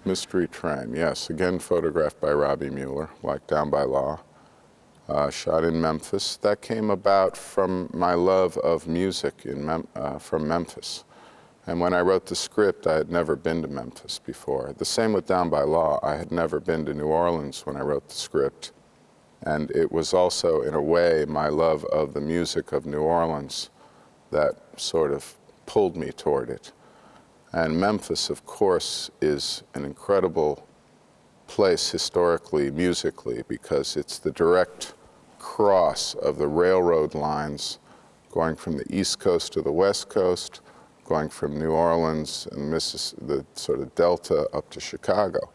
Mystery Train, yes. Again, photographed by Robbie Mueller, like Down by Law. Shot in Memphis. That came about from my love of music from Memphis. And when I wrote the script, I had never been to Memphis before. The same with Down by Law. I had never been to New Orleans when I wrote the script. And it was also, in a way, my love of the music of New Orleans that sort of pulled me toward it. And Memphis, of course, is an incredible place historically, musically, because it's the direct cross of the railroad lines going from the East Coast to the West Coast, going from New Orleans and the sort of Delta up to Chicago.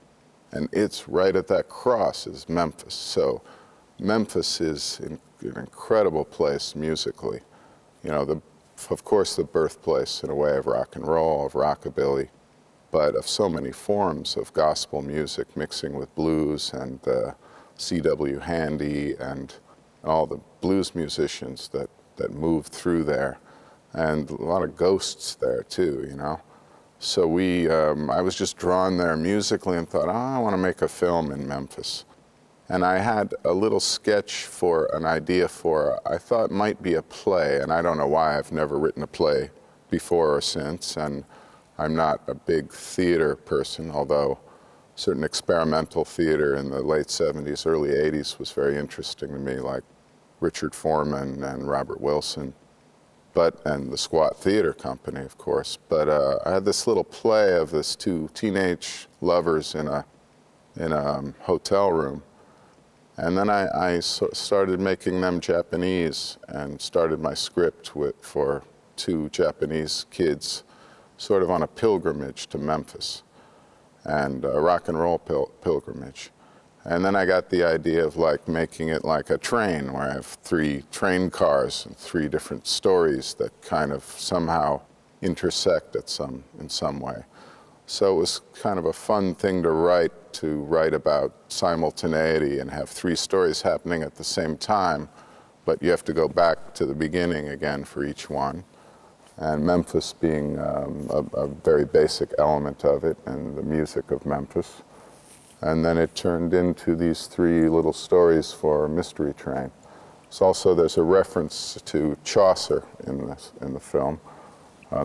And it's right at that cross is Memphis. So Memphis is an incredible place musically. You know, of course, the birthplace in a way of rock and roll, of rockabilly, but of so many forms of gospel music mixing with blues and C.W. Handy and all the blues musicians that moved through there, and a lot of ghosts there too, you know. So I was just drawn there musically and thought, oh, I want to make a film in Memphis. And I had a little sketch for an idea for, I thought might be a play, and I don't know why I've never written a play before or since, and I'm not a big theater person, although certain experimental theater in the late 70s, early 80s was very interesting to me, like Richard Foreman and Robert Wilson, and the Squat Theater Company, of course. But I had this little play of these two teenage lovers in a hotel room. And then I started making them Japanese and started my script for two Japanese kids, sort of on a pilgrimage to Memphis, and a rock and roll pilgrimage. And then I got the idea of like making it like a train, where I have 3 train cars and 3 different stories that kind of somehow intersect in some way. So it was kind of a fun thing to write about simultaneity and have 3 stories happening at the same time, but you have to go back to the beginning again for each one. And Memphis being a very basic element of it, and the music of Memphis. And then it turned into these 3 little stories for Mystery Train. There's a reference to Chaucer in the film.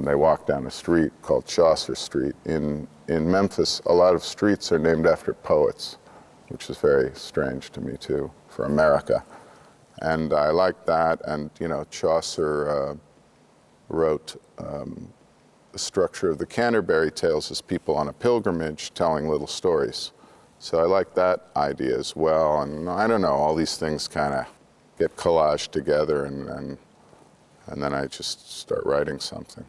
They walk down a street called Chaucer Street. In Memphis, a lot of streets are named after poets, which is very strange to me too, for America. And I like that, and you know, Chaucer wrote the structure of the Canterbury Tales as people on a pilgrimage telling little stories. So I like that idea as well, and I don't know, all these things kind of get collaged together, and then I just start writing something.